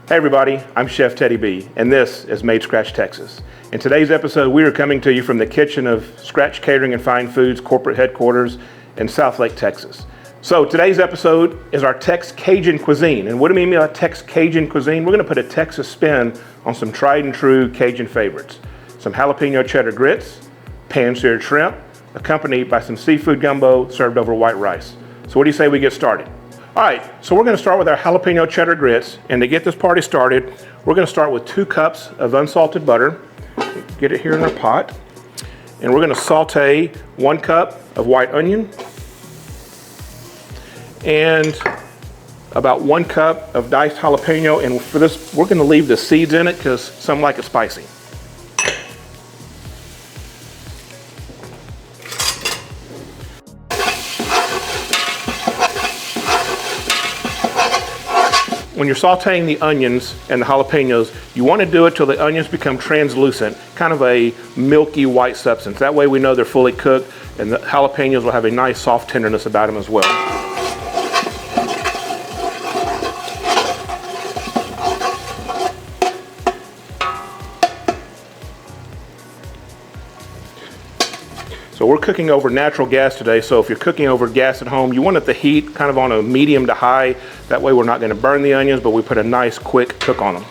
Hey everybody, I'm Chef Teddy B, and this is Made Scratch Texas. In today's episode, we are coming to you from the kitchen of Scratch Catering Fine Foods corporate headquarters in Southlake, Texas. So today's episode is our Tex-Cajun Cuisine. And what do we mean by Tex-Cajun Cuisine? We're going to put a Texas spin on some tried and true Cajun favorites. Some jalapeno cheddar grits, pan-seared shrimp, accompanied by some seafood gumbo served over white rice. So what do you say we get started? All right, so we're going to start with our jalapeno cheddar grits, and to get this party started, we're going to start with 2 cups of unsalted butter. Get it here in our pot, and we're going to saute 1 cup of white onion and about 1 cup of diced jalapeno, and for this, we're going to leave the seeds in it because some like it spicy. When you're sauteing the onions and the jalapenos, you want to do it till the onions become translucent, kind of a milky white substance. That way we know they're fully cooked, and the jalapenos will have a nice soft tenderness about them as well. So we're cooking over natural gas today, so if you're cooking over gas at home, you want it to heat kind of on a medium to high. That way we're not going to burn the onions, but we put a nice quick cook on them.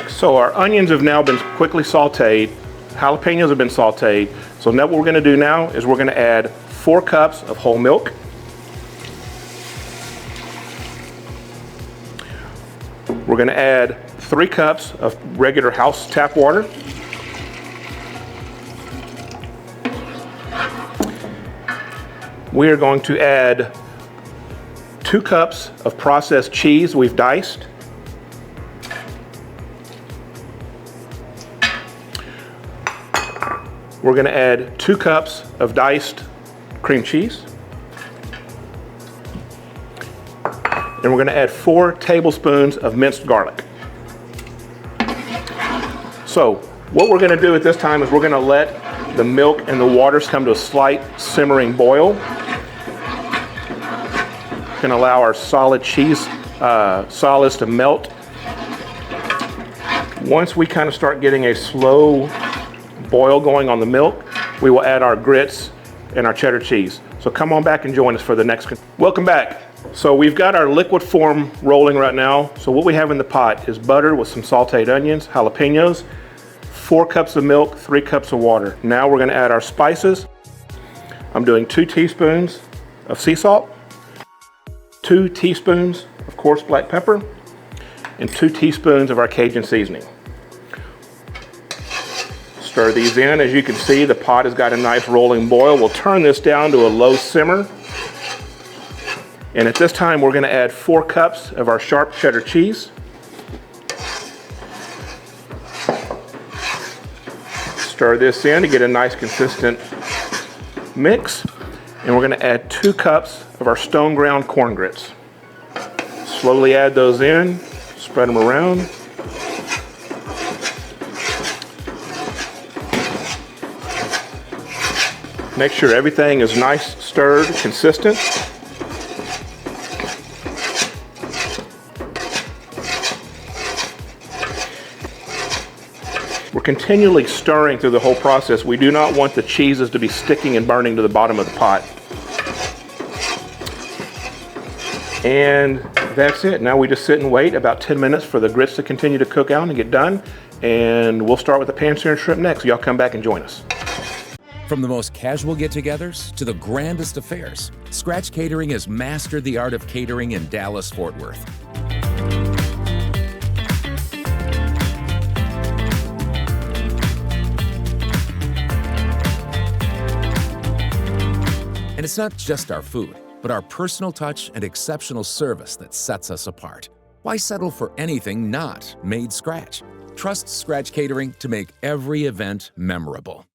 So our onions have now been quickly sauteed. Jalapenos have been sauteed. So now what we're going to do now is we're going to add 4 cups of whole milk. We're going to add 3 cups of regular house tap water. We are going to add 2 cups of processed cheese we've diced. We're going to add 2 cups of diced cream cheese. And we're going to add 4 tablespoons of minced garlic. So what we're going to do at this time is we're going to let the milk and the waters come to a slight simmering boil. We're going to allow our solid cheese solids to melt. Once we kind of start getting a slow boil going on the milk, we will add our grits and our cheddar cheese. So come on back and join us for the next. Welcome back. So we've got our liquid form rolling right now. So what we have in the pot is butter with some sauteed onions, jalapenos, 4 cups of milk, 3 cups of water. Now we're going to add our spices. I'm doing 2 teaspoons of sea salt, 2 teaspoons of coarse black pepper, and 2 teaspoons of our Cajun seasoning. Stir these in. As you can see, the pot has got a nice rolling boil. We'll turn this down to a low simmer. And at this time, we're going to add 4 cups of our sharp cheddar cheese. Stir this in to get a nice consistent mix. And we're going to add 2 cups of our stone ground corn grits. Slowly add those in, spread them around. Make sure everything is nice, stirred, consistent. We're continually stirring through the whole process. We do not want the cheeses to be sticking and burning to the bottom of the pot. And that's it. Now we just sit and wait about 10 minutes for the grits to continue to cook out and get done. And we'll start with the pan-seared shrimp next. Y'all come back and join us. From the most casual get-togethers to the grandest affairs, Scratch Catering has mastered the art of catering in Dallas-Fort Worth. And it's not just our food, but our personal touch and exceptional service that sets us apart. Why settle for anything not made scratch? Trust Scratch Catering to make every event memorable.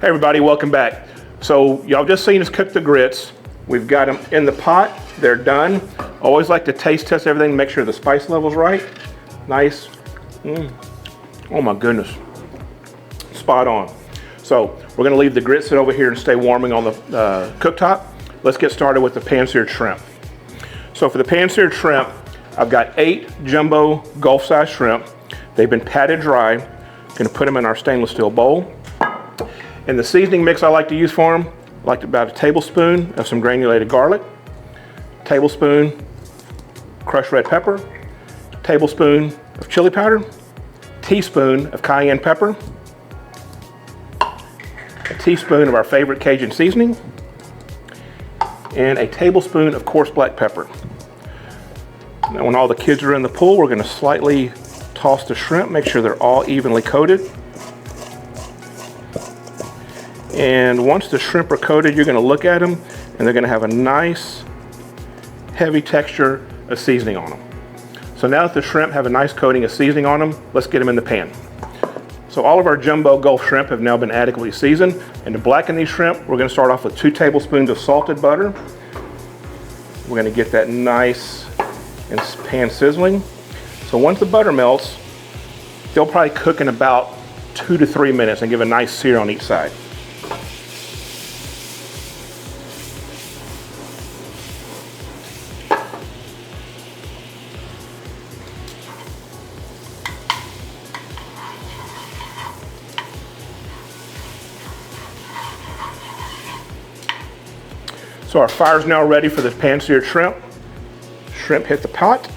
Hey everybody, welcome back. So y'all just seen us cook the grits. We've got them in the pot, they're done. Always like to taste test everything to make sure the spice level's right. Nice Oh my goodness, spot on. So we're gonna leave the grits sit over here and stay warming on the cooktop. Let's get started with the pan-seared shrimp. So for the pan-seared shrimp, I've got 8 jumbo Gulf-sized shrimp. They've been patted dry. Gonna put them in our stainless steel bowl. And the seasoning mix I like to use for them, I like about a tablespoon of some granulated garlic, tablespoon crushed red pepper, tablespoon of chili powder, teaspoon of cayenne pepper, a teaspoon of our favorite Cajun seasoning, and a tablespoon of coarse black pepper. Now when all the kids are in the pool, we're gonna slightly toss the shrimp, make sure they're all evenly coated. And once the shrimp are coated, you're gonna look at them and they're gonna have a nice heavy texture of seasoning on them. So now that the shrimp have a nice coating of seasoning on them, let's get them in the pan. So all of our jumbo Gulf shrimp have now been adequately seasoned. And to blacken these shrimp, we're gonna start off with 2 tablespoons of salted butter. We're gonna get that nice and pan sizzling. So once the butter melts, they'll probably cook in about 2 to 3 minutes and give a nice sear on each side. So our fire's now ready for the pan-seared shrimp. Shrimp hit the pot.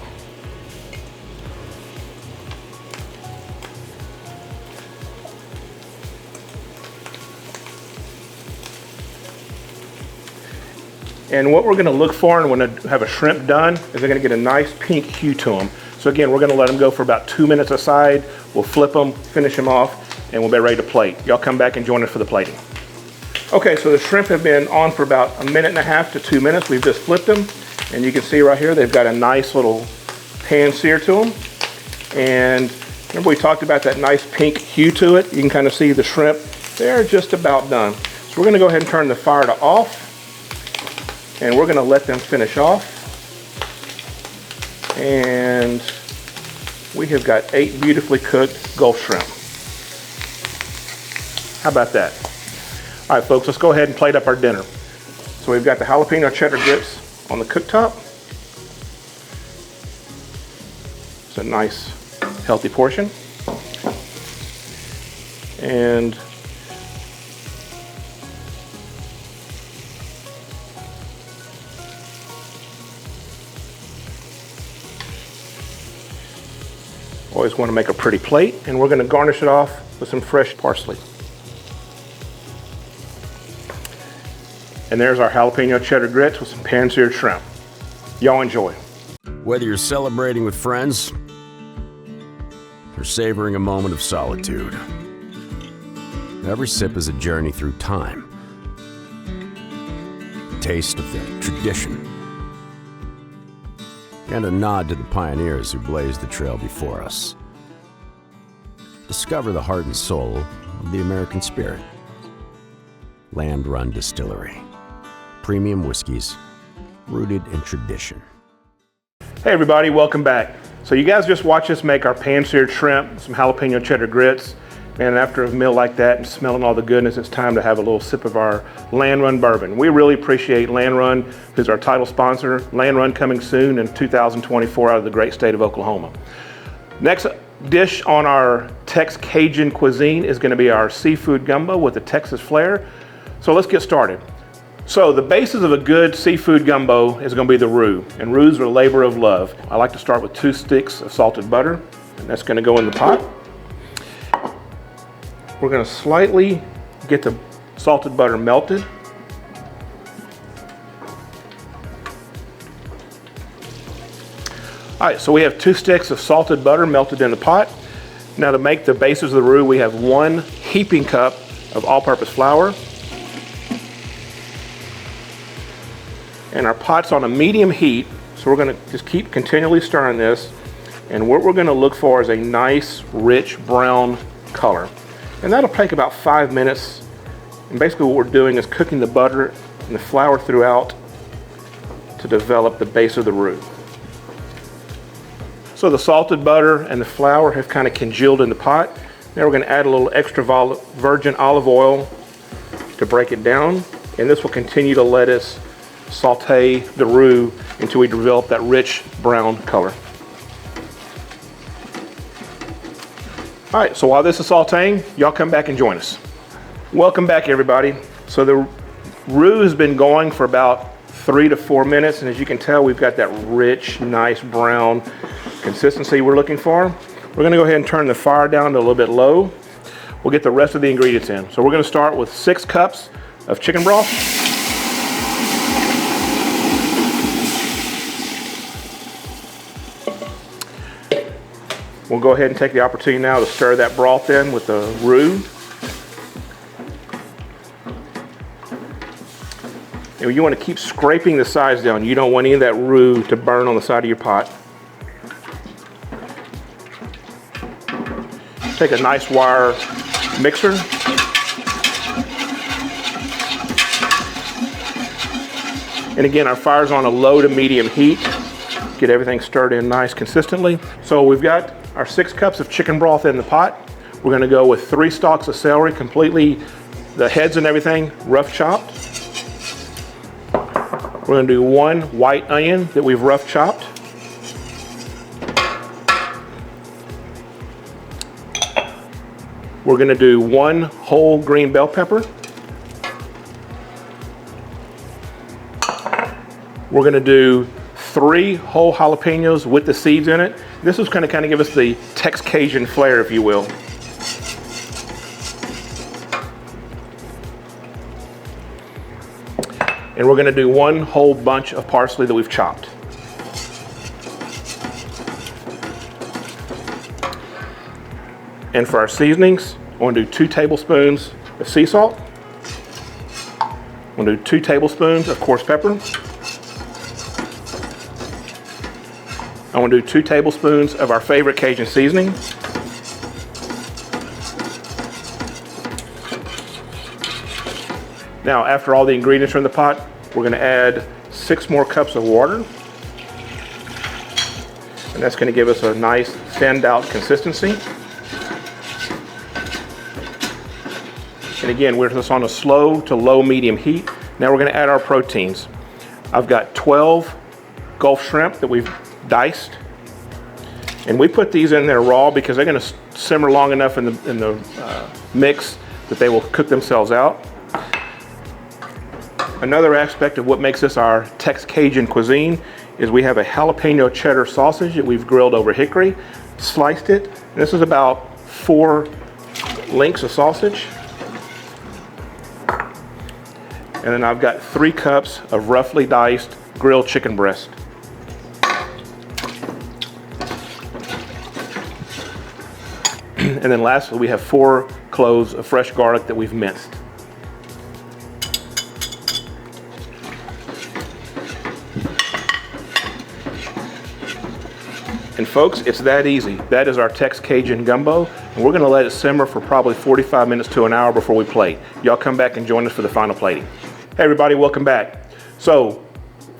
And what we're gonna look for and when we have a shrimp done is they're gonna get a nice pink hue to them. So again, we're gonna let them go for about 2 minutes aside. We'll flip them, finish them off, and we'll be ready to plate. Y'all come back and join us for the plating. Okay, so the shrimp have been on for about 1.5 to 2 minutes. We've just flipped them, and you can see right here, they've got a nice little pan sear to them. And remember we talked about that nice pink hue to it? You can kind of see the shrimp, they're just about done. So we're gonna go ahead and turn the fire to off, and we're gonna let them finish off. And we have got 8 beautifully cooked Gulf shrimp. How about that? All right, folks, let's go ahead and plate up our dinner. So we've got the jalapeno cheddar grits on the cooktop. It's a nice, healthy portion. And always want to make a pretty plate, and we're going to garnish it off with some fresh parsley. And there's our jalapeno cheddar grits with some pan-seared shrimp. Y'all enjoy. Whether you're celebrating with friends or savoring a moment of solitude, every sip is a journey through time. A taste of the tradition and a nod to the pioneers who blazed the trail before us. Discover the heart and soul of the American spirit. Land-run distillery. Premium whiskeys rooted in tradition. Hey everybody, welcome back. So you guys just watched us make our pan-seared shrimp, some jalapeno cheddar grits. And after a meal like that and smelling all the goodness, it's time to have a little sip of our Land Run bourbon. We really appreciate Land Run, who's our title sponsor. Land Run coming soon in 2024 out of the great state of Oklahoma. Next dish on our Tex-Cajun Cuisine is going to be our seafood gumbo with a Texas flair. So let's get started. So the basis of a good seafood gumbo is going to be the roux, and roux are a labor of love. I like to start with 2 sticks of salted butter, and that's going to go in the pot. We're going to slightly get the salted butter melted. All right, so we have 2 sticks of salted butter melted in the pot. Now to make the basis of the roux, we have 1 heaping cup of all-purpose flour. And our pot's on a medium heat, so we're gonna just keep continually stirring this. And what we're gonna look for is a nice, rich brown color. And that'll take about 5 minutes. And basically what we're doing is cooking the butter and the flour throughout to develop the base of the roux. So the salted butter and the flour have kind of congealed in the pot. Now we're going to add a little extra virgin olive oil to break it down. And this will continue to let us saute the roux until we develop that rich brown color. All right, so while this is sauteing, y'all come back and join us. Welcome back, everybody. So the roux has been going for about 3 to 4 minutes, and as you can tell, we've got that rich, nice brown consistency we're looking for. We're gonna go ahead and turn the fire down to a little bit low. We'll get the rest of the ingredients in. So we're gonna start with 6 cups of chicken broth. We'll go ahead and take the opportunity now to stir that broth in with the roux. And you want to keep scraping the sides down. You don't want any of that roux to burn on the side of your pot. Take a nice wire mixer. And again, our fire's on a low to medium heat. Get everything stirred in nice consistently. So we've got our 6 cups of chicken broth in the pot. We're gonna go with 3 stalks of celery, completely, the heads and everything, rough chopped. We're gonna do 1 white onion that we've rough chopped. We're gonna do 1 whole green bell pepper. We're gonna do 3 whole jalapenos with the seeds in it. This is gonna kind of give us the Tex-Cajun flair, if you will. And we're gonna do 1 whole bunch of parsley that we've chopped. And for our seasonings, I want to do 2 tablespoons of sea salt. I'm gonna do 2 tablespoons of coarse pepper. I want to do 2 tablespoons of our favorite Cajun seasoning. Now, after all the ingredients are in the pot, we're going to add 6 more cups of water. And that's going to give us a nice thinned out consistency. And again, we're just on a slow to low medium heat. Now we're going to add our proteins. I've got 12 Gulf shrimp that we've diced. And we put these in there raw because they're going to simmer long enough in the mix that they will cook themselves out. Another aspect of what makes this our Tex-Cajun cuisine is we have a jalapeno cheddar sausage that we've grilled over hickory, sliced it. And this is about 4 links of sausage. And then I've got 3 cups of roughly diced grilled chicken breast. And then lastly, we have 4 cloves of fresh garlic that we've minced. And folks, it's that easy. That is our Tex-Cajun Gumbo, and we're gonna let it simmer for probably 45 minutes to an hour before we plate. Y'all come back and join us for the final plating. Hey everybody, welcome back. So,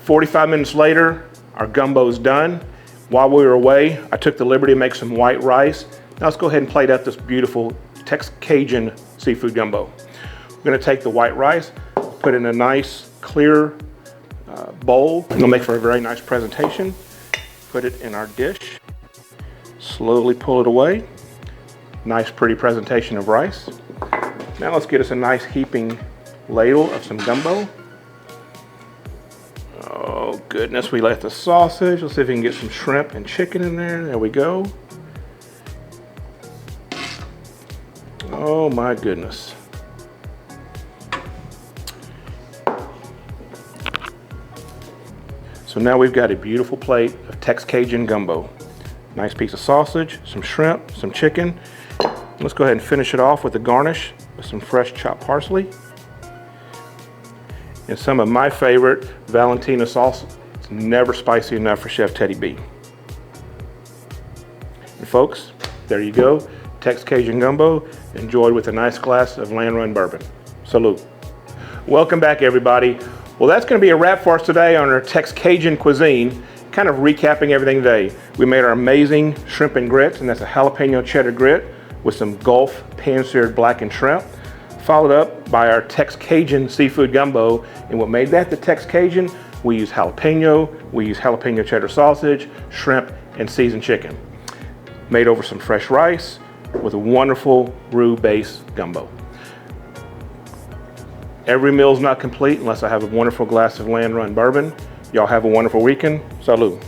45 minutes later, our gumbo's done. While we were away, I took the liberty to make some white rice. Now let's go ahead and plate up this beautiful Tex-Cajun seafood gumbo. We're gonna take the white rice, put it in a nice, clear bowl. It'll make for a very nice presentation. Put it in our dish, slowly pull it away. Nice pretty presentation of rice. Now let's get us a nice heaping ladle of some gumbo. Oh goodness, we left the sausage. Let's see if we can get some shrimp and chicken in there. There we go. Oh my goodness. So now we've got a beautiful plate of Tex-Cajun Gumbo. Nice piece of sausage, some shrimp, some chicken. Let's go ahead and finish it off with a garnish with some fresh chopped parsley. And some of my favorite Valentina sauce. It's never spicy enough for Chef Teddy B. And folks, there you go. Tex-Cajun Gumbo, enjoyed with a nice glass of Land Run bourbon. Salute. Welcome back everybody. Well, that's going to be a wrap for us today on our Tex-Cajun cuisine. kind of recapping everything today, we made our amazing shrimp and grits, and that's a jalapeno cheddar grit with some Gulf pan-seared blackened shrimp, followed up by our Tex-Cajun seafood gumbo. And what made that the Tex-Cajun, we use jalapeno, we use jalapeno cheddar sausage, shrimp, and seasoned chicken. Made over some fresh rice with a wonderful roux base gumbo. Every meal's not complete unless I have a wonderful glass of land run bourbon. Y'all have a wonderful weekend. Salud.